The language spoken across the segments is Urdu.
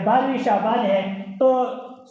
12ویں شعبان ہے تو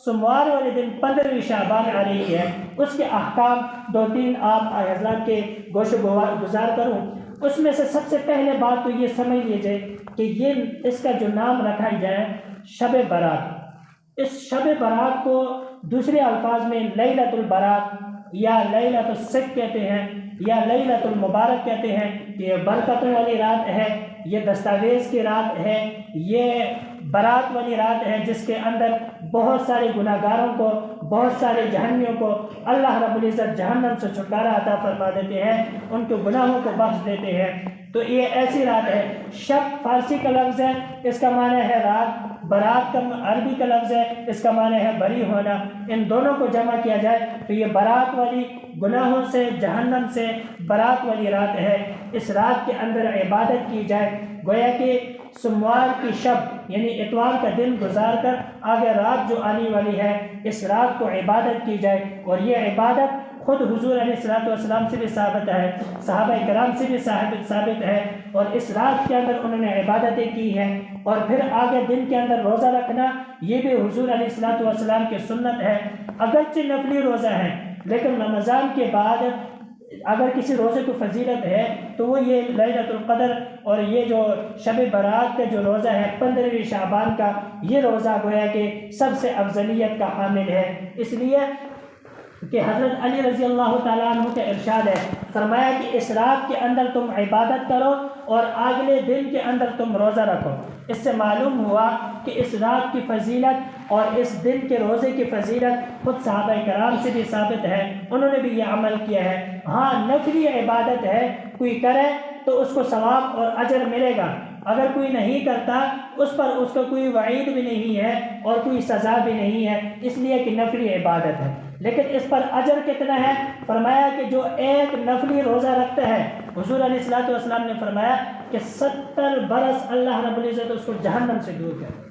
سوموار والے دن 15ویں شعبان آ رہی ہے، اس کے احکام 2-3 آپ حضرات کے گوش گزار کروں۔ اس میں سے سب سے پہلے بات تو یہ سمجھ لیجئے کہ اس کا جو نام رکھا جائے شب برات، اس شب برات کو دوسرے الفاظ میں لیلۃ البرات یا لیلۃ الصدق کہتے ہیں یا لیلۃ المبارک کہتے ہیں کہ یہ برکتوں والی رات ہے، یہ دستاویز کی رات ہے، یہ برات والی رات ہے جس کے اندر بہت سارے گناہ گاروں کو، بہت سارے جہنمیوں کو اللہ رب العزت جہنم سے چھٹکارا عطا فرما دیتے ہیں، ان کے گناہوں کو بخش دیتے ہیں۔ تو یہ ایسی رات ہے، شب فارسی کا لفظ ہے، اس کا معنی ہے رات، برات کا عربی کا لفظ ہے، اس کا معنی ہے بری ہونا، ان دونوں کو جمع کیا جائے تو یہ برات والی، گناہوں سے، جہنم سے برات والی رات ہے۔ اس رات کے اندر عبادت کی جائے، گویا کہ سوموار کی شب یعنی اتوار کا دن گزار کر آگے رات جو آنے والی ہے اس رات کو عبادت کی جائے، اور یہ عبادت خود حضور علیہ السلام سے بھی ثابت ہے، صحابہ کرام سے بھی ثابت ہے، اور اس رات کے اندر انہوں نے عبادتیں کی ہیں۔ اور پھر آگے دن کے اندر روزہ رکھنا یہ بھی حضور علیہ السلام کی سنت ہے، اگرچہ نفلی روزہ ہے لیکن رمضان کے بعد اگر کسی روزے کو فضیلت ہے تو وہ یہ لیلۃ القدر اور یہ جو شب برات کا جو روزہ ہے 15ویں شعبان کا، یہ روزہ گویا کہ سب سے افضلیت کا حامل ہے، اس لیے کہ حضرت علی رضی اللہ تعالیٰ عنہ کا ارشاد ہے، فرمایا کہ اس رات کے اندر تم عبادت کرو اور اگلے دن کے اندر تم روزہ رکھو۔ اس سے معلوم ہوا کہ اس رات کی فضیلت اور اس دن کے روزے کی فضیلت خود صحابہ کرام سے بھی ثابت ہے، انہوں نے بھی یہ عمل کیا ہے۔ ہاں نفلی عبادت ہے، کوئی کرے تو اس کو ثواب اور اجر ملے گا، اگر کوئی نہیں کرتا اس پر اس کو کوئی وعید بھی نہیں ہے اور کوئی سزا بھی نہیں ہے، اس لیے کہ نفلی عبادت ہے۔ لیکن اس پر اجر کتنا ہے؟ فرمایا کہ جو ایک نفلی روزہ رکھتا ہے، حضور علیہ السلام نے فرمایا کہ 70 برس اللہ رب العزت اس کو جہنم سے دور کرے۔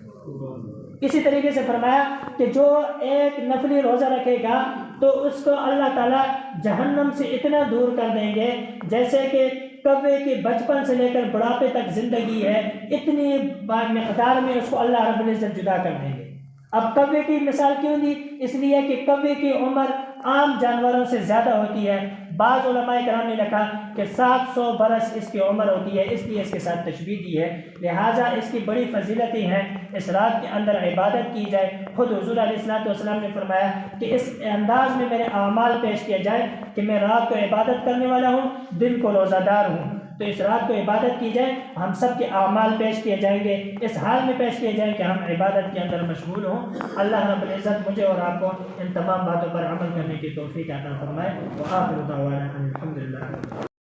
اسی طریقے سے فرمایا کہ جو ایک نفلی روزہ رکھے گا تو اس کو اللہ تعالیٰ جہنم سے اتنا دور کر دیں گے جیسے کہ کوے کی بچپن سے لے کر بڑھاپے تک زندگی ہے، اتنی مقدار میں اس کو اللہ رب العزت جدا کر دیں گے۔ اب کوے کی مثال کیوں دی؟ اس لیے کہ کوے کی عمر عام جانوروں سے زیادہ ہوتی ہے، بعض علماء کرام نے لکھا کہ 700 برس اس کی عمر ہوتی ہے، اس لیے اس کے ساتھ تشبیہ دی ہے، لہٰذا اس کی بڑی فضیلتیں ہیں، اس رات کے اندر عبادت کی جائے۔ خود حضور علیہ السلام نے فرمایا کہ اس انداز میں میرے اعمال پیش کیا جائے کہ میں رات کو عبادت کرنے والا ہوں، دن کو روزہ دار ہوں، تو اس رات کو عبادت کی جائے، ہم سب کے اعمال پیش کیے جائیں گے، اس حال میں پیش کیے جائیں کہ ہم عبادت کے اندر مشغول ہوں۔ اللہ رب العزت مجھے اور آپ کو ان تمام باتوں پر عمل کرنے کی توفیق عطا فرمائے۔ وآخر دعوانا ان الحمد للہ۔